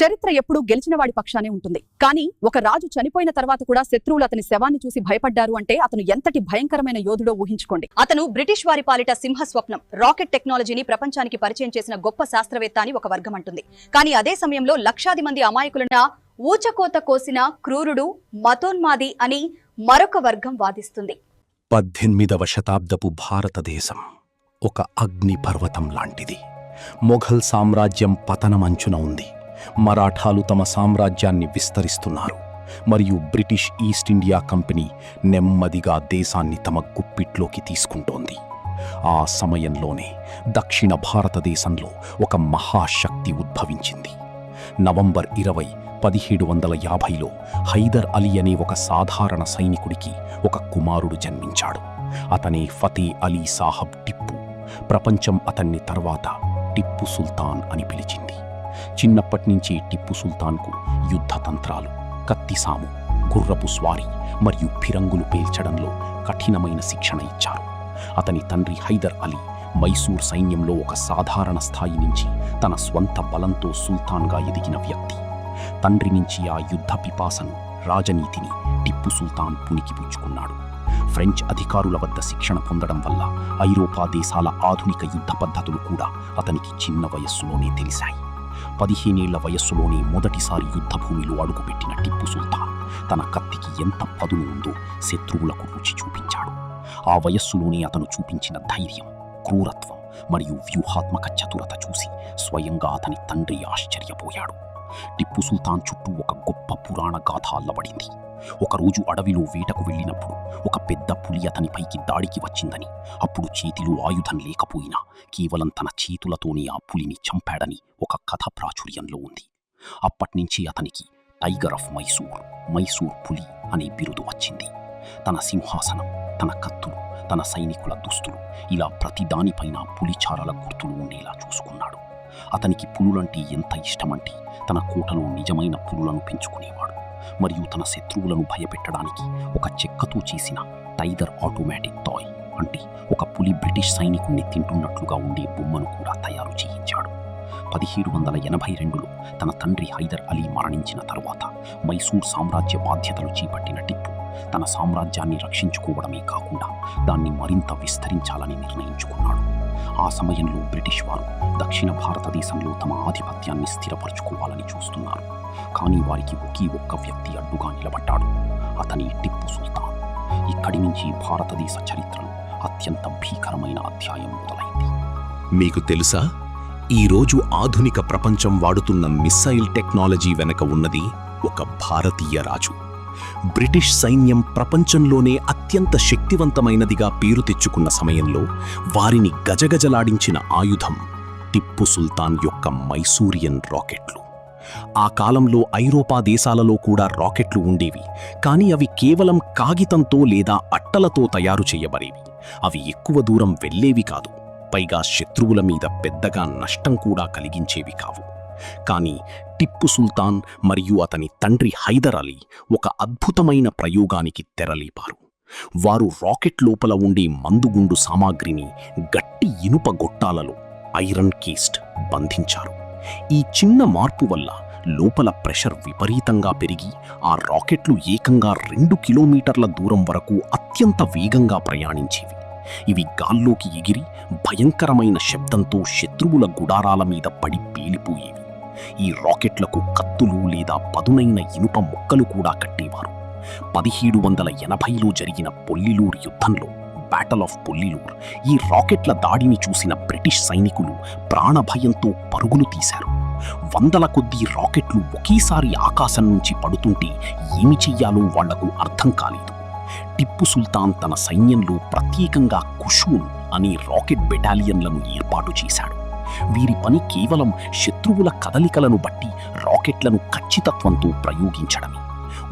చరిత్ర ఎప్పుడూ గెలిచిన వాడి పక్షానే ఉంటుంది. కానీ ఒక రాజు చనిపోయిన తర్వాత కూడా శత్రువులు అతని శవాన్ని చూసి భయపడ్డారు అంటే అతను ఎంతటి భయంకరమైన యోధుడో ఊహించుకోండి. అతను బ్రిటిష్ వారి పాలిట సింహస్వప్నం, రాకెట్ టెక్నాలజీని ప్రపంచానికి పరిచయం చేసిన గొప్ప శాస్త్రవేత్త అని ఒక వర్గం అంటుంది. కానీ అదే సమయంలో లక్షాది మంది అమాయకులను ఊచకోత కోసిన క్రూరుడు, మతోన్మాది అని మరొక వర్గం వాదిస్తుంది. 18వ శతాబ్దపు భారతదేశం ఒక అగ్ని పర్వతం లాంటిది. మొఘల్ సామ్రాజ్యం పతనమంచున ఉంది. మరాఠాలు తమ సామ్రాజ్యాన్ని విస్తరిస్తున్నారు మరియు బ్రిటిష్ ఈస్ట్ ఇండియా కంపెనీ నెమ్మదిగా దేశాన్ని తమ గుప్పిట్లోకి తీసుకుంటోంది. ఆ సమయంలోనే దక్షిణ భారతదేశంలో ఒక మహాశక్తి ఉద్భవించింది. నవంబర్ 20, 1750లో హైదర్ అలీ అనే ఒక సాధారణ సైనికుడికి ఒక కుమారుడు జన్మించాడు. అతనే ఫతే అలీ సాహబ్ టిప్పు. ప్రపంచం అతన్ని తర్వాత టిప్పు సుల్తాన్ అని పిలిచింది. చిన్నప్పటినుంచి టిప్పు సుల్తాన్కు యుద్ధ తంత్రాలు, కత్తిసాము, గుర్రపు స్వారీ మరియు ఫిరంగులు పేల్చడంలో కఠినమైన శిక్షణ ఇచ్చారు. అతని తండ్రి హైదర్ అలీ మైసూర్ సైన్యంలో ఒక సాధారణ స్థాయి నుంచి తన స్వంత బలంతో సుల్తాన్గా ఎదిగిన వ్యక్తి. తండ్రి నుంచి ఆ యుద్ధ పిపాసను, రాజనీతిని టిప్పు సుల్తాన్ పుణికిపుచ్చుకున్నాడు. ఫ్రెంచ్ అధికారుల వద్ద శిక్షణ పొందడం వల్ల ఐరోపా దేశాల ఆధునిక యుద్ధ పద్ధతులు కూడా అతనికి చిన్న వయస్సులోనే తెలిసాయి. 15 ఏళ్ల వయస్సులోనే మొదటిసారి యుద్ధభూమిలో అడుగుపెట్టిన టిప్పు సుల్తాన్ తన కత్తికి ఎంత పదును ఉందో శత్రువులకు రుచి చూపించాడు. ఆ వయస్సులోనే అతను చూపించిన ధైర్యం, క్రూరత్వం మరియు వ్యూహాత్మక చతురత చూసి స్వయంగా అతని తండ్రి ఆశ్చర్యపోయాడు. టిప్పు సుల్తాన్ చుట్టూ ఒక గొప్ప పురాణ గాథ అల్లబడింది. ఒకరోజు అడవిలో వేటకు వెళ్ళినప్పుడు ఒక పెద్ద పులి అతనిపైకి దాడికి వచ్చిందని, అప్పుడు చేతిలో ఆయుధం లేకపోయినా కేవలం తన చేతులతోనే ఆ పులిని చంపాడని ఒక కథ ప్రాచుర్యంలో ఉంది. అప్పట్నుంచి అతనికి టైగర్ ఆఫ్ మైసూర్, మైసూర్ పులి అనే బిరుదు వచ్చింది. తన సింహాసనం, తన కత్తులు, తన సైనికుల దుస్తులు, ఇలా ప్రతి దానిపైన పులిచారల గుర్తులు ఉండేలా చూసుకున్నాడు. అతనికి పులులంటే ఎంత ఇష్టమంటే తన కోటలో నిజమైన పులులను పెంచుకునేవాడు మరియు తన శత్రువులను భయపెట్టడానికి ఒక చెక్కతో చేసిన టైగర్ ఆటోమేటిక్ టాయ్, అంటే ఒక పులి బ్రిటిష్ సైనికుణ్ణి తింటున్నట్లుగా ఉండే బొమ్మను కూడా తయారు చేయించాడు. 1782లో తన తండ్రి హైదర్ అలీ మరణించిన తరువాత మైసూర్ సామ్రాజ్య బాధ్యతలు చేపట్టిన టిప్పు తన సామ్రాజ్యాన్ని రక్షించుకోవడమే కాకుండా దాన్ని మరింత విస్తరించాలని నిర్ణయించుకున్నాడు. ఆ సమయంలో బ్రిటిష్ వారు దక్షిణ భారతదేశంలో తమ ఆధిపత్యాన్ని స్థిరపరచుకోవాలని చూస్తున్నారు. కానీ వారికి ఒకే ఒక్క వ్యక్తి అడ్డుగా నిలబడ్డాడు. అతని టిప్పు సుల్తాన్. ఇక్కడి నుంచి భారతదేశ చరిత్రలో అత్యంత భీకరమైన అధ్యాయం మొదలైంది. మీకు తెలుసా, ఈరోజు ఆధునిక ప్రపంచం వాడుతున్న మిస్సైల్ టెక్నాలజీ వెనక ఉన్నది ఒక భారతీయ రాజు. బ్రిటిష్ సైన్యం ప్రపంచంలోనే అత్యంత శక్తివంతమైనదిగా పేరు తెచ్చుకున్న సమయంలో వారిని గజగజలాడించిన ఆయుధం టిప్పు సుల్తాన్ యొక్క మైసూరియన్ రాకెట్లు. ఆ కాలంలో ఐరోపా దేశాలలో కూడా రాకెట్లు ఉండేవి, కానీ అవి కేవలం కాగితంతో లేదా అట్టలతో తయారు చేయబడేవి. అవి ఎక్కువ దూరం వెళ్ళేవి కాదు, పైగా శత్రువుల మీద పెద్దగా నష్టం కూడా కలిగించేవి కావు. కానీ టిప్పు సుల్తాన్ మరియు అతని తండ్రి హైదర్ అలీ ఒక అద్భుతమైన ప్రయోగానికి తెరలేపారు. వారు రాకెట్ లోపల ఉండే మందుగుండు సామాగ్రిని గట్టి ఇనుప గొట్టాలలో, ఐరన్ కేస్ట్, బంధించారు. ఈ చిన్న మార్పు వల్ల లోపల ప్రెషర్ విపరీతంగా పెరిగి ఆ రాకెట్లు ఏకంగా 2 కిలోమీటర్ల దూరం వరకు అత్యంత వేగంగా ప్రయాణించేవి. ఇవి గాల్లోకి ఎగిరి భయంకరమైన శబ్దంతో శత్రువుల గుడారాల మీద పడి పేలిపోయేవి. ఈ రాకెట్లకు కత్తులు లేదా పదునైన ఇనుప ముక్కలు కూడా కట్టేవారు. 1780లో జరిగిన పొల్లిలూర్ యుద్ధంలో, బ్యాటల్ ఆఫ్ పొల్లిలూర్, ఈ రాకెట్ల దాడిని చూసిన బ్రిటిష్ సైనికులు ప్రాణభయంతో పరుగులు తీశారు. వందల కొద్దీ రాకెట్లు ఒకేసారి ఆకాశం నుంచి పడుతుంటే ఏమి చెయ్యాలో వాళ్లకు అర్థం కాలేదు. టిప్పు సుల్తాన్ తన సైన్యంలో ప్రత్యేకంగా కుషూన్ అనే రాకెట్ బెటాలియన్లను ఏర్పాటు చేశాడు. వీరి పని కేవలం శత్రువుల కదలికలను బట్టి రాకెట్లను ఖచ్చితత్వంతో ప్రయోగించడమే.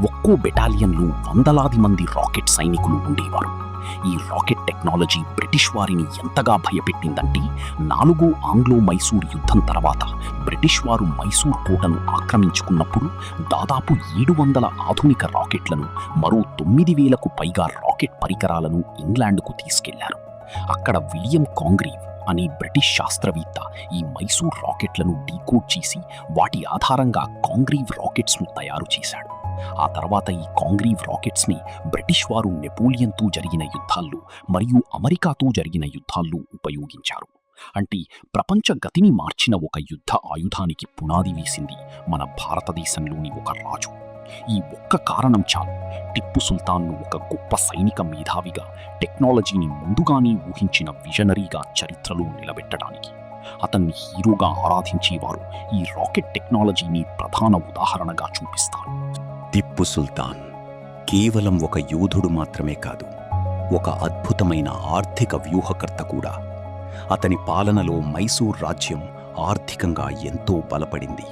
ఒక్కో బెటాలియన్లో వందలాది మంది రాకెట్ సైనికులు ఉండేవారు. ఈ రాకెట్ టెక్నాలజీ బ్రిటిష్ వారిని ఎంతగా భయపెట్టిందంటే 4వ ఆంగ్లో మైసూర్ యుద్ధం తర్వాత బ్రిటిష్ వారు మైసూర్ కోటను ఆక్రమించుకున్నప్పుడు దాదాపు 700 ఆధునిక రాకెట్లను, మరో 9000కు పైగా రాకెట్ పరికరాలను ఇంగ్లాండ్కు తీసుకెళ్లారు. అక్కడ విలియం కాంగ్రీవ్ అనే బ్రిటిష్ శాస్త్రవేత్త ఈ మైసూర్ రాకెట్లను డీకోడ్ చేసి వాటి ఆధారంగా కాంగ్రీవ్ రాకెట్స్ను తయారు చేశాడు. ఆ తర్వాత ఈ కాంగ్రీవ్ రాకెట్స్ని బ్రిటిష్ వారు నెపోలియన్తో జరిగిన యుద్ధాల్లో మరియు అమెరికాతో జరిగిన యుద్ధాల్లో ఉపయోగించారు. అంటే ప్రపంచ గతిని మార్చిన ఒక యుద్ధ ఆయుధానికి పునాది వేసింది మన భారతదేశంలోని ఒక రాజు. ఈ ఒక్క కారణం చాలు టిప్పు సుల్తాన్ను ఒక గొప్ప సైనిక మేధావిగా, టెక్నాలజీని ముందుగానే ఊహించిన విజనరీగా చరిత్రలో నిలబెట్టడానికి. అతన్ని హీరోగా ఆరాధించేవారు ఈ రాకెట్ టెక్నాలజీని ప్రధాన ఉదాహరణగా చూపిస్తారు. టిప్పు సుల్తాన్ కేవలం ఒక యోధుడు మాత్రమే కాదు, ఒక అద్భుతమైన ఆర్థిక వ్యూహకర్త కూడా. అతని పాలనలో మైసూర్ రాజ్యం ఆర్థికంగా ఎంతో బలపడింది.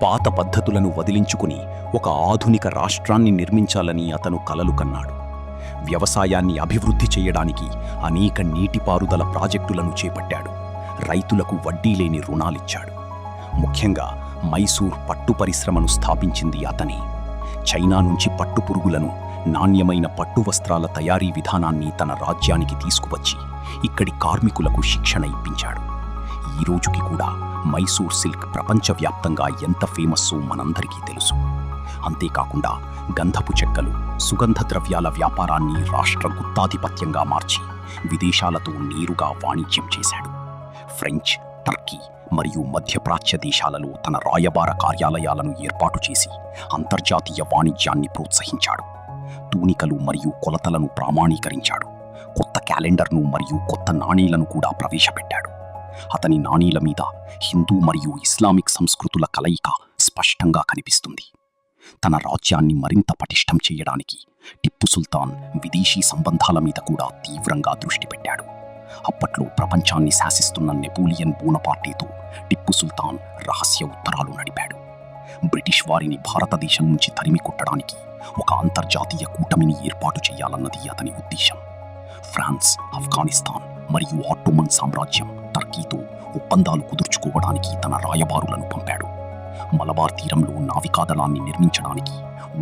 పాత పద్ధతులను వదిలించుకుని ఒక ఆధునిక రాష్ట్రాన్ని నిర్మించాలని అతను కలలు కన్నాడు. వ్యవసాయాన్ని అభివృద్ధి చేయడానికి అనేక నీటిపారుదల ప్రాజెక్టులను చేపట్టాడు. రైతులకు వడ్డీ లేని రుణాలిచ్చాడు. ముఖ్యంగా మైసూర్ పట్టు పరిశ్రమను స్థాపించింది అతనే. చైనా నుంచి పట్టుపురుగులను, నాణ్యమైన పట్టు వస్త్రాల తయారీ విధానాన్ని తన రాజ్యానికి తీసుకువచ్చి ఇక్కడి కార్మికులకు శిక్షణ ఇప్పించాడు. ఈ రోజుకి కూడా మైసూర్ సిల్క్ ప్రపంచవ్యాప్తంగా ఎంత ఫేమస్సో మనందరికీ తెలుసు. అంతేకాకుండా గంధపు చెక్కలు, సుగంధ ద్రవ్యాల వ్యాపారాన్ని రాష్ట్ర గుత్తాధిపత్యంగా మార్చి విదేశాలతో నేరుగా వాణిజ్యం చేశాడు. ఫ్రెంచ్, టర్కీ మరియు మధ్యప్రాచ్య దేశాలలో తన రాయబార కార్యాలయాలను ఏర్పాటు చేసి అంతర్జాతీయ వాణిజ్యాన్ని ప్రోత్సహించాడు. తూనికలు మరియు కొలతలను ప్రామాణీకరించాడు. కొత్త క్యాలెండర్ను మరియు కొత్త నాణేలను కూడా ప్రవేశపెట్టాడు. అతని నాణేల మీద హిందూ మరియు ఇస్లామిక్ సంస్కృతుల కలయిక స్పష్టంగా కనిపిస్తుంది. తన రాజ్యాన్ని మరింత పటిష్టం చేయడానికి టిప్పు సుల్తాన్ విదేశీ సంబంధాల మీద కూడా తీవ్రంగా దృష్టి పెట్టాడు. అప్పట్లో ప్రపంచాన్ని శాసిస్తున్న నెపోలియన్ బోనపార్టీతో టిప్పు సుల్తాన్ రహస్య ఉత్తరాలు నడిపాడు. బ్రిటిష్ వారిని భారతదేశం నుంచి తరిమి కొట్టడానికి ఒక అంతర్జాతీయ కూటమిని ఏర్పాటు చేయాలన్నది అతని ఉద్దేశం. ఫ్రాన్స్, ఆఫ్ఘనిస్తాన్ మరియు ఆట్టోమన్ సామ్రాజ్యం టర్కీతో ఒప్పందాలు కుదుర్చుకోవడానికి తన రాయబారులను పంపాడు. మలబార్ తీరంలో నావికాదళాన్ని నిర్మించడానికి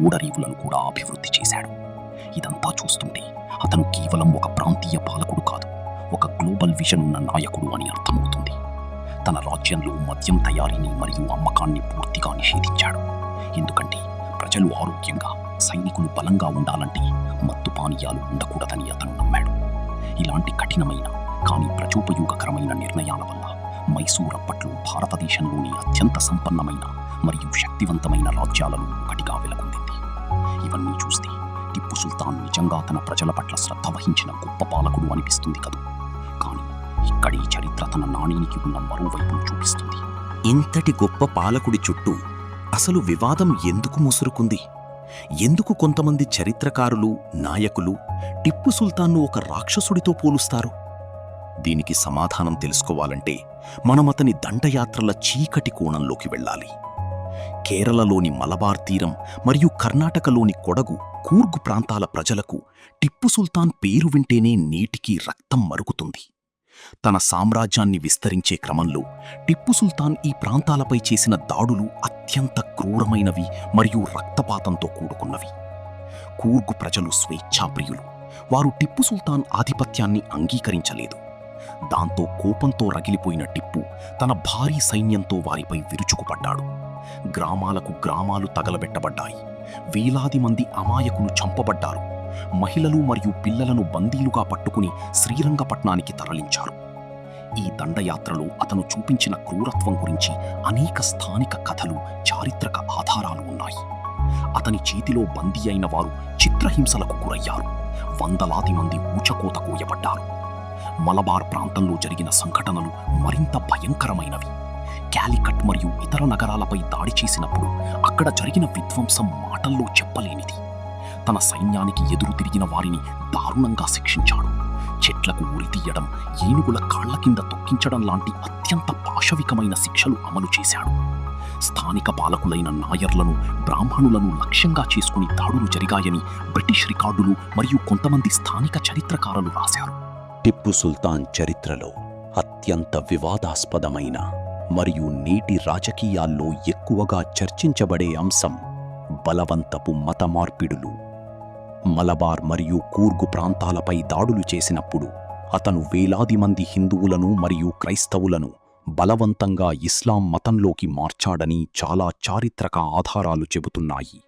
ఓడరేవులను కూడా అభివృద్ధి చేశాడు. ఇదంతా చూస్తుంటే అతను కేవలం ఒక ప్రాంతీయ పాలకుడు కాదు, ఒక గ్లోబల్ విజన్ ఉన్న నాయకుడు అని అర్థమవుతుంది. తన రాజ్యంలో మద్యం తయారీని మరియు అమ్మకాన్ని పూర్తిగా నిషేధించాడు. ఎందుకంటే ప్రజలు ఆరోగ్యంగా, సైనికులు బలంగా ఉండాలంటే మత్తు పానీయాలు ఉండకూడదని అతను నమ్మాడు. ఇలాంటి కఠినమైన కానీ ప్రజోపయోగకరమైన నిర్ణయాల వల్ల మైసూర్ అప్పట్లో భారతదేశంలోని అత్యంత సంపన్నమైన మరియు శక్తివంతమైన రాజ్యాలలో ఒకటిగా వెలుగొందింది. ఇవన్నీ చూస్తే టిప్పు సుల్తాన్ నిజంగా తన ప్రజల పట్ల శ్రద్ధ వహించిన గొప్ప పాలకుడు అనిపిస్తుంది కదూ. కానీ ఇక్కడి చరిత్ర తన నాణేనికి ఉన్న మరోవైపును చూపిస్తుంది. ఇంతటి గొప్ప పాలకుడి చుట్టూ అసలు వివాదం ఎందుకు ముసురుకుంది? ఎందుకు కొంతమంది చరిత్రకారులు, నాయకులు టిప్పు సుల్తాన్ను ఒక రాక్షసుడితో పోలుస్తారు? దీనికి సమాధానం తెలుసుకోవాలంటే మనం అతని దండయాత్రల చీకటి కోణంలోకి వెళ్ళాలి. కేరళలోని మలబార్ తీరం మరియు కర్ణాటకలోని కొడగు, కూర్గు ప్రాంతాల ప్రజలకు టిప్పు సుల్తాన్ పేరు వింటేనే నేటికీ రక్తం మరుగుతుంది. తన సామ్రాజ్యాన్ని విస్తరించే క్రమంలో టిప్పు సుల్తాన్ ఈ ప్రాంతాలపై చేసిన దాడులు అత్యంత క్రూరమైనవి మరియు రక్తపాతంతో కూడుకున్నవి. కూర్గు ప్రజలు స్వేచ్ఛాప్రియులు. వారు టిప్పు సుల్తాన్ ఆధిపత్యాన్ని అంగీకరించలేదు. దాంతో కోపంతో రగిలిపోయిన టిప్పు తన భారీ సైన్యంతో వారిపై విరుచుకుపడ్డాడు. గ్రామాలకు గ్రామాలు తగలబెట్టబడ్డాయి. వేలాది మంది అమాయకులు చంపబడ్డారు. మహిళలు మరియు పిల్లలను బందీలుగా పట్టుకుని శ్రీరంగపట్నానికి తరలించారు. ఈ దండయాత్రలో అతను చూపించిన క్రూరత్వం గురించి అనేక స్థానిక కథలు, చారిత్రక ఆధారాలు ఉన్నాయి. అతని చేతిలో బందీ అయిన వారు చిత్రహింసలకు గురయ్యారు. వందలాది మంది ఊచకోత కోయబడ్డారు. మలబార్ ప్రాంతంలో జరిగిన సంఘటనలు మరింత భయంకరమైనవి. క్యాలికట్ మరియు ఇతర నగరాలపై దాడి చేసినప్పుడు అక్కడ జరిగిన విధ్వంసం మాటల్లో చెప్పలేనిది. తన సైన్యానికి ఎదురు తిరిగిన వారిని దారుణంగా శిక్షించాడు. చెట్లకు ఉరితీయడం, ఏనుగుల కాళ్ల కింద తొక్కించడం లాంటి అత్యంత పాశవికమైన శిక్షలు అమలు చేశాడు. స్థానిక పాలకులైన నాయర్లను, బ్రాహ్మణులను లక్ష్యంగా చేసుకుని దాడులు జరిగాయని బ్రిటిష్ రికార్డులు మరియు కొంతమంది స్థానిక చరిత్రకారులు రాశారు. టిప్పు సుల్తాన్ చరిత్రలో అత్యంత వివాదాస్పదమైన మరియు నేటి రాజకీయాల్లో ఎక్కువగా చర్చించబడే అంశం బలవంతపు మత మార్పిడులు. మలబార్ మరియు కూర్గు ప్రాంతాలపై దాడులు చేసినప్పుడు అతను వేలాది మంది హిందువులను మరియు క్రైస్తవులను బలవంతంగా ఇస్లాం మతంలోకి మార్చాడని చాలా చారిత్రక ఆధారాలు చెబుతున్నాయి.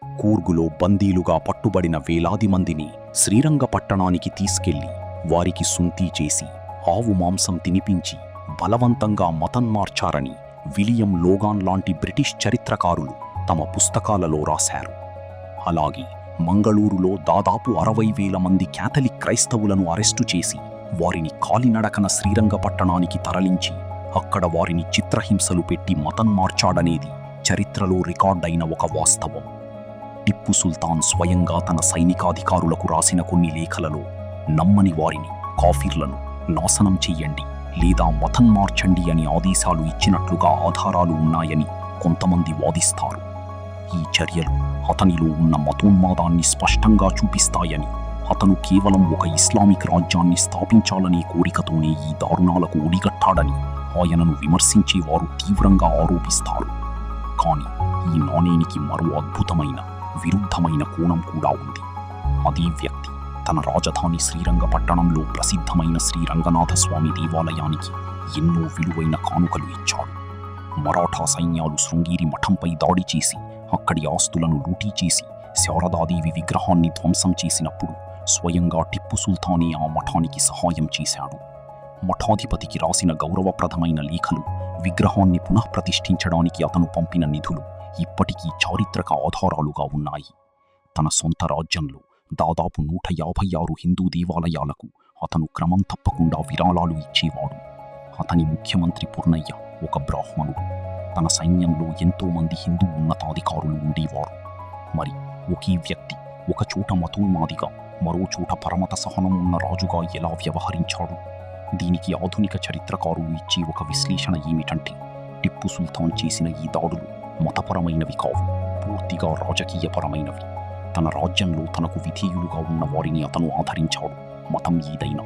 కూర్గులో బందీలుగా పట్టుబడిన వేలాది మందిని శ్రీరంగపట్టణానికి తీసుకెళ్లి వారికి సుంతీ చేసి ఆవు మాంసం తినిపించి బలవంతంగా మతం మార్చారని విలియం లోగాన్ లాంటి బ్రిటిష్ చరిత్రకారులు తమ పుస్తకాలలో రాశారు. అలాగే మంగళూరులో దాదాపు 60,000 మంది క్యాథలిక్ క్రైస్తవులను అరెస్టు చేసి వారిని కాలినడకన శ్రీరంగపట్టణానికి తరలించి అక్కడ వారిని చిత్రహింసలు పెట్టి మతం మార్చాడనేది చరిత్రలో రికార్డైన ఒక వాస్తవం. టిప్పు సుల్తాన్ స్వయంగా తన సైనికాధికారులకు రాసిన కొన్ని లేఖలలో నమ్మని వారిని, కాఫీర్లను నాశనం చెయ్యండి లేదా మతం మార్చండి అని ఆదేశాలు ఇచ్చినట్లుగా ఆధారాలు ఉన్నాయని కొంతమంది వాదిస్తారు. ఈ చర్యలు అతనిలో ఉన్న మతోన్మాదాన్ని స్పష్టంగా చూపిస్తాయని, అతను కేవలం ఒక ఇస్లామిక్ రాజ్యాన్ని స్థాపించాలనే కోరికతోనే ఈ దారుణాలకు ఒడిగట్టాడని ఆయనను విమర్శించేవారు తీవ్రంగా ఆరోపిస్తారు. కానీ ఈ నాణేనికి మరో అద్భుతమైన, విరుద్ధమైన కోణం కూడా ఉంది. అదే వ్యక్తి తన రాజధాని శ్రీరంగపట్టణంలో ప్రసిద్ధమైన శ్రీరంగనాథస్వామి దేవాలయానికి ఎన్నో విలువైన కానుకలు ఇచ్చాడు. మరాఠా సైన్యాలు శృంగేరి మఠంపై దాడి చేసి అక్కడి ఆస్తులను లూటీ చేసి శారదాదేవి విగ్రహాన్ని ధ్వంసం చేసినప్పుడు స్వయంగా టిప్పు సుల్తానే ఆ మఠానికి సహాయం చేశాడు. మఠాధిపతికి రాసిన గౌరవప్రదమైన లేఖలు, విగ్రహాన్ని పునఃప్రతిష్ఠించడానికి అతను పంపిన నిధులు ఇప్పటికీ చారిత్రక ఆధారాలుగా ఉన్నాయి. తన సొంత రాజ్యంలో దాదాపు 156 హిందూ దేవాలయాలకు అతను క్రమం తప్పకుండా విరాళాలు ఇచ్చేవాడు. అతని ముఖ్యమంత్రి పూర్ణయ్య ఒక బ్రాహ్మణుడు. తన సైన్యంలో ఎంతో మంది హిందూ ఉన్నతాధికారులు ఉండేవారు. మరి ఒకే వ్యక్తి ఒక చోట మతోన్మాదిగా, మరో చోట పరమత సహనం ఉన్న రాజుగా ఎలా వ్యవహరించాడు? దీనికి ఆధునిక చరిత్రకారులు ఇచ్చే ఒక విశ్లేషణ ఏమిటంటే, టిప్పు సుల్తాన్ చేసిన ఈ దాడులు మతపరమైనవి కావు, పూర్తిగా రాజకీయపరమైనవి. తన రాజ్యంలో తనకు విధేయులుగా ఉన్న వారిని అతను ఆదరించాడు, మతం ఏదైనా.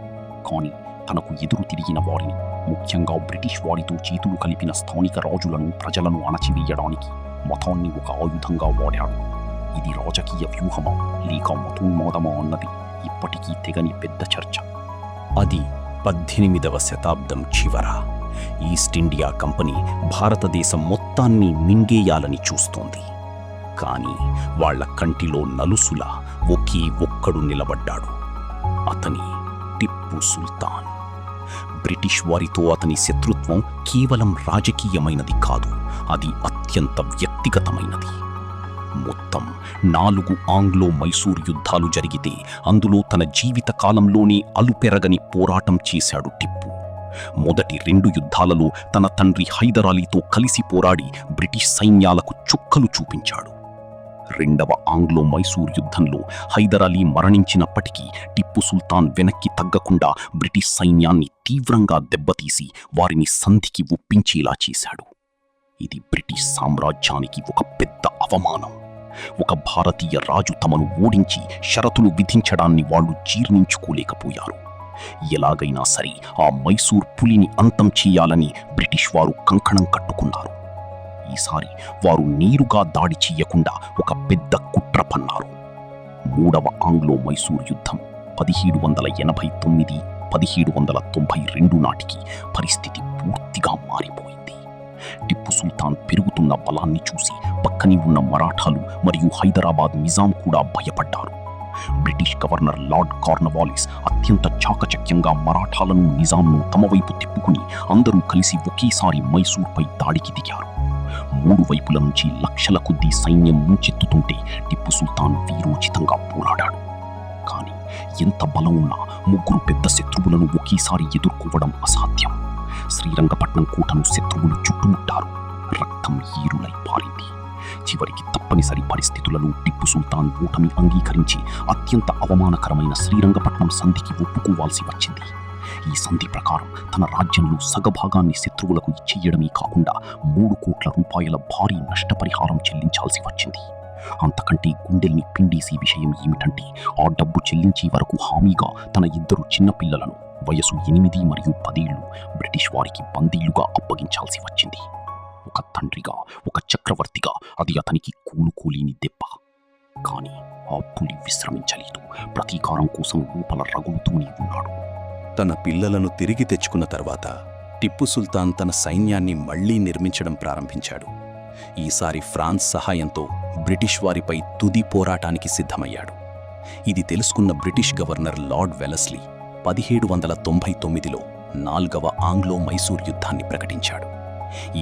కానీ తనకు ఎదురు తిరిగిన వారిని, ముఖ్యంగా బ్రిటిష్ వారితో చేతులు కలిపిన స్థానిక రాజులను, ప్రజలను అణచివేయడానికి మతాన్ని ఒక ఆయుధంగా వాడాడు. ఇది రాజకీయ వ్యూహమా లేక మతోన్మాదమా అన్నది ఇప్పటికీ తెగని పెద్ద చర్చ. అది 18వ శతాబ్దం చివర ఈస్ట్ ఇండియా కంపెనీ భారతదేశం మొత్తాన్ని మింగేయాలని చూస్తోంది. కానీ వాళ్ల కంటిలో నలుసులా ఒకే ఒక్కడు నిలబడ్డాడు. అతని టిప్పు సుల్తాన్. బ్రిటిష్ వారితో అతని శత్రుత్వం కేవలం రాజకీయమైనది కాదు, అది అత్యంత వ్యక్తిగతమైనది. మొత్తం 4 ఆంగ్లో మైసూర్ యుద్ధాలు జరిగితే అందులో తన జీవిత కాలంలోనే అలుపెరగని పోరాటం చేశాడు టిప్పు. మొదటి 2 యుద్ధాలలో తన తండ్రి హైదర్ అలీతో కలిసి పోరాడి బ్రిటిష్ సైన్యాలకు చుక్కలు చూపించాడు. 2వ ఆంగ్లో మైసూర్ యుద్ధంలో హైదర్ అలీ మరణించినప్పటికీ టిప్పు సుల్తాన్ వెనక్కి తగ్గకుండా బ్రిటిష్ సైన్యాన్ని తీవ్రంగా దెబ్బతీసి వారిని సంధికి ఒప్పించేలా చేశాడు. ఇది బ్రిటిష్ సామ్రాజ్యానికి ఒక పెద్ద అవమానం. ఒక భారతీయ రాజు తమను ఓడించి షరతులు విధించడాన్ని వాళ్ళు జీర్ణించుకోలేకపోయారు. ఎలాగైనా సరే ఆ మైసూర్ పులిని అంతం చేయాలని బ్రిటిష్ వారు కంకణం కట్టుకున్నారు. ఈసారి వారు నేరుగా దాడి చెయ్యకుండా ఒక పెద్ద కుట్ర పన్నారు. 3వ ఆంగ్లో మైసూర్ యుద్ధం 1789, 1792 నాటికి పరిస్థితి పూర్తిగా మారిపోయింది. టిప్పు సుల్తాన్ పెరుగుతున్న బలాన్ని చూసి పక్కనే ఉన్న మరాఠాలు మరియు హైదరాబాద్ నిజాం కూడా భయపడ్డారు. బ్రిటిష్ గవర్నర్ లార్డ్ కార్నవాలిస్ అత్యంత చాకచక్యంగా మరాఠాలను, నిజాంను తమ వైపు తిప్పుకుని అందరూ కలిసి ఒకేసారి మైసూర్పై దాడికి దిగారు. 3 వైపుల నుంచి లక్షల కొద్దీ సైన్యం ముంచెత్తుతుంటే టిప్పు సుల్తాన్ వీరోచితంగా పోరాడాడు. కానీ ఎంత బలం ఉన్నా 3 పెద్ద శత్రువులను ఒకేసారి ఎదుర్కోవడం అసాధ్యం. శ్రీరంగపట్నం కోటను శత్రువులు చుట్టుముట్టారు. రక్తం ఏరులై పారింది. చివరికి తప్పనిసరి పరిస్థితులలో టిప్పు సుల్తాన్ ఓటమి అంగీకరించి అత్యంత అవమానకరమైన శ్రీరంగపట్నం సంధికి ఒప్పుకోవాల్సి వచ్చింది. ఈ సంధి ప్రకారం తన రాజ్యంలో సగభాగాన్ని శత్రువులకు ఇచ్చేయడమే కాకుండా 3 కోట్ల రూపాయల భారీ నష్టపరిహారం చెల్లించాల్సి వచ్చింది. అంతకంటే గుండెల్ని పిండేసే విషయం ఏమిటంటే, ఆ డబ్బు చెల్లించే వరకు హామీగా తన 2 చిన్నపిల్లలను వయసు 8 మరియు 10 ఏళ్లు బ్రిటిష్ వారికి బందీలుగా అప్పగించాల్సి వచ్చింది. ఒక తండ్రిగా, ఒక చక్రవర్తిగా అది అతనికి కూలుకోలేని దెబ్బ. కానీ ఆ పులి విశ్రమించలేదు. ప్రతీకారం కోసం లోపల రగులుతూనే ఉన్నాడు. తన పిల్లలను తిరిగి తెచ్చుకున్న తర్వాత టిప్పు సుల్తాన్ తన సైన్యాన్ని మళ్లీ నిర్మించడం ప్రారంభించాడు. ఈసారి ఫ్రాన్స్ సహాయంతో బ్రిటిష్ వారిపై తుది పోరాటానికి సిద్ధమయ్యాడు. ఇది తెలుసుకున్న బ్రిటిష్ గవర్నర్ లార్డ్ వెలస్లీ 1799లో 4వ ఆంగ్లో మైసూర్ యుద్ధాన్ని ప్రకటించాడు.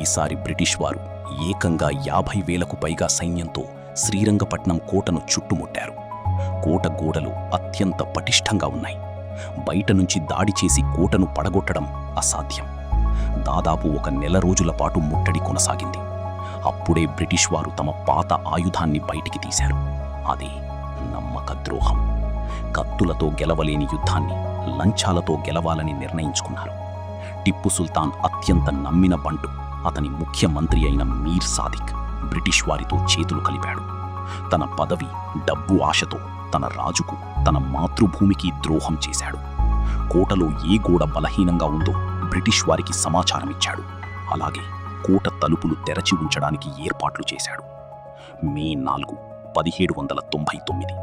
ఈసారి బ్రిటిష్ వారు ఏకంగా 50,000కు పైగా సైన్యంతో శ్రీరంగపట్నం కోటను చుట్టుముట్టారు. కోట గోడలు అత్యంత పటిష్టంగా ఉన్నాయి. బయట నుంచి దాడి చేసి కోటను పడగొట్టడం అసాధ్యం. దాదాపు 1 నెల రోజుల పాటు ముట్టడి కొనసాగింది. అప్పుడే బ్రిటిష్ వారు తమ పాత ఆయుధాన్ని బయటికి తీశారు. అదే నమ్మక ద్రోహం. కత్తులతో గెలవలేని యుద్ధాన్ని లంచాలతో గెలవాలని నిర్ణయించుకున్నారు. టిప్పు సుల్తాన్ అత్యంత నమ్మిన బంటు, అతని ముఖ్యమంత్రి అయిన మీర్ సాదిక్ బ్రిటిష్ వారితో చేతులు కలిపాడు. తన పదవి, డబ్బు ఆశతో తన రాజుకు, తన మాతృభూమికి ద్రోహం చేశాడు. కోటలో ఏ గోడ బలహీనంగా ఉందో బ్రిటిష్ వారికి సమాచారమిచ్చాడు. అలాగే కోట తలుపులు తెరచి ఉంచడానికి ఏర్పాట్లు చేశాడు. మే 4, 1799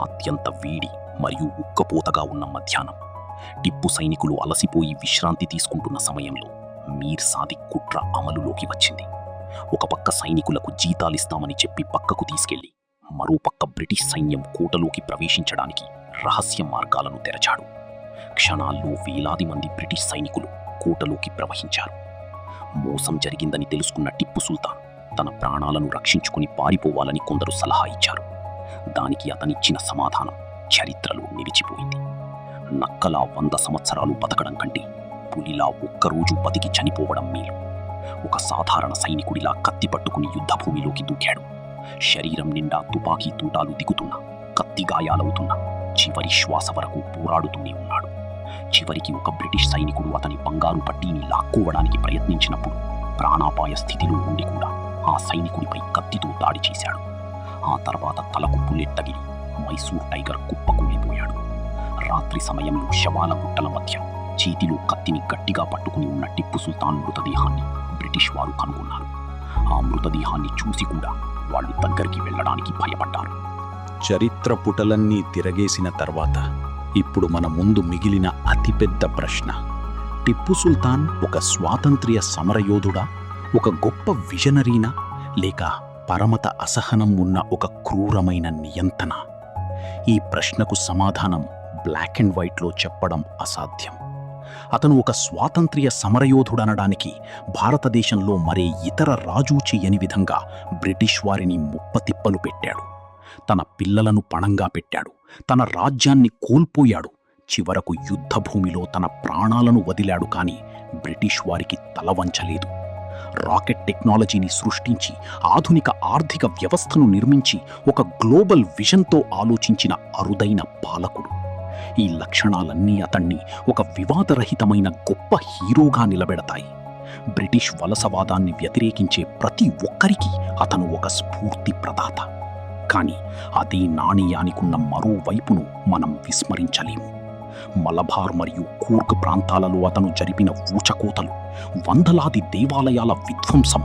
అత్యంత వేడి మరియు ఉక్కపోతగా ఉన్న మధ్యాహ్నం. టిప్పు సైనికులు అలసిపోయి విశ్రాంతి తీసుకుంటున్న సమయంలో మీర్ సాదిక్ కుట్ర అమలులోకి వచ్చింది. ఒక పక్క సైనికులకు జీతాలిస్తామని చెప్పి పక్కకు తీసుకెళ్లి, మరోపక్క బ్రిటిష్ సైన్యం కోటలోకి ప్రవేశించడానికి రహస్య మార్గాలను తెరచాడు. క్షణాల్లో వేలాది మంది బ్రిటిష్ సైనికులు కోటలోకి ప్రవహించారు. మోసం జరిగిందని తెలుసుకున్న టిప్పు సుల్తాన్ తన ప్రాణాలను రక్షించుకుని పారిపోవాలని కొందరు సలహా ఇచ్చారు. దానికి అతనిచ్చిన సమాధానం చరిత్రలో నిలిచిపోయింది. నక్కలా 100 సంవత్సరాలు బతకడం కంటే పులిలా ఒక్కరోజు బతికి చనిపోవడం మేలు. ఒక సాధారణ సైనికుడిలా కత్తి పట్టుకుని యుద్ధభూమిలోకి దూకాడు. శరీరం నిండా తుపాకీ తూటాలు దిగుతున్నా, కత్తి గాయాలవుతున్నా, చివరి శ్వాస వరకు పోరాడుతూనే ఉన్నాడు. చివరికి ఒక బ్రిటిష్ సైనికుడు అతని బంగారు పట్టీని లాక్కోవడానికి ప్రయత్నించినప్పుడు ప్రాణాపాయ స్థితిలో ఉండి కూడా ఆ సైనికుడిపై కత్తితో దాడి చేశాడు. ఆ తర్వాత తలకు బుల్లెట్ తగిలి మైసూర్ టైగర్ కుప్పకూలిపోయాడు. రాత్రి సమయంలో శవాల గుట్టల మధ్య చేతిలో కత్తిని గట్టిగా పట్టుకుని ఉన్న టిప్పు సుల్తాన్ మృతదేహాన్ని బ్రిటిష్ వారు కనుగొన్నారు. ఆ మృతదేహాన్ని చూసి కూడా వాళ్ళు దగ్గరికి వెళ్ళడానికి భయపడ్డారు. చరిత్ర పుటలన్నీ తిరగేసిన తర్వాత ఇప్పుడు మన ముందు మిగిలిన అతిపెద్ద ప్రశ్న: టిప్పు సుల్తాన్ ఒక స్వాతంత్ర్య సమరయోధుడా, ఒక గొప్ప విజనరీనా, లేక పరమత అసహనం ఉన్న ఒక క్రూరమైన నియంతన? ఈ ప్రశ్నకు సమాధానం బ్లాక్ అండ్ వైట్లో చెప్పడం అసాధ్యం. అతను ఒక స్వాతంత్ర్య సమరయోధుడనడానికి భారతదేశంలో మరే ఇతర రాజు చెయ్యని విధంగా బ్రిటిష్ వారిని ముప్పతిప్పలు పెట్టాడు. తన పిల్లలను పణంగా పెట్టాడు. తన రాజ్యాన్ని కోల్పోయాడు. చివరకు యుద్ధభూమిలో తన ప్రాణాలను వదిలాడు. కానీ బ్రిటిష్ వారికి తలవంచలేదు. రాకెట్ టెక్నాలజీని సృష్టించి, ఆధునిక ఆర్థిక వ్యవస్థను నిర్మించి, ఒక గ్లోబల్ విజన్తో ఆలోచించిన అరుదైన పాలకుడు. ఈ లక్షణాలన్నీ అతన్ని ఒక వివాదరహితమైన గొప్ప హీరోగా నిలబెడతాయి. బ్రిటిష్ వలసవాదాన్ని వ్యతిరేకించే ప్రతి ఒక్కరికి అతను ఒక స్ఫూర్తి ప్రదాత. కానీ అదే నాణ్యానికున్న మరో వైపును మనం విస్మరించలేము. మలబార్ మరియు కూర్గ్ ప్రాంతాలలో అతను జరిపిన ఊచకోతలు, వందలాది దేవాలయాల విధ్వంసం,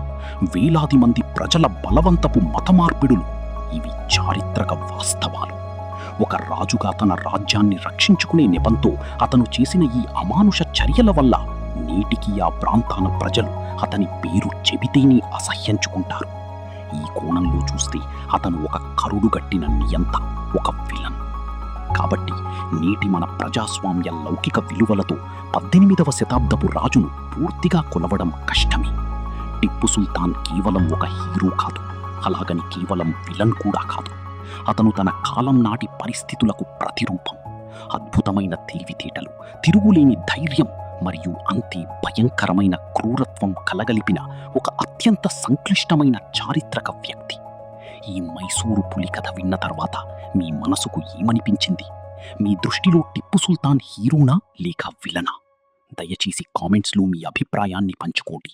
వేలాది మంది ప్రజల బలవంతపు మతమార్పిడులు ఇవి చారిత్రక వాస్తవాలు. ఒక రాజుగా తన రాజ్యాన్ని రక్షించుకునే నెపంతో అతను చేసిన ఈ అమానుష చర్యల వల్ల నేటికి ఆ ప్రాంతాల ప్రజలు అతని పేరు చెబితేనే అసహ్యించుకుంటారు. ఈ కోణంలో చూస్తే అతను ఒక కరుడుగట్టిన నియంత, ఒక విలన్. కాబట్టి నేటి మన ప్రజాస్వామ్య లౌకిక విలువలతో 18వ శతాబ్దపు రాజును పూర్తిగా కొలవడం కష్టమే. టిప్పు సుల్తాన్ కేవలం ఒక హీరో కాదు, అలాగని కేవలం విలన్ కూడా కాదు. అతను తన కాలం నాటి పరిస్థితులకు ప్రతిరూపం. అద్భుతమైన తెలివితేటలు, తిరుగులేని ధైర్యం మరియు అంతే భయంకరమైన క్రూరత్వం కలగలిపిన ఒక అత్యంత సంక్లిష్టమైన చారిత్రక వ్యక్తి. ఈ మైసూరు పులి కథ విన్న తర్వాత మీ మనసుకు ఏమనిపించింది? మీ దృష్టిలో టిప్పు సుల్తాన్ హీరోనా లేక విలనా? దయచేసి కామెంట్స్లో మీ అభిప్రాయాన్ని పంచుకోండి.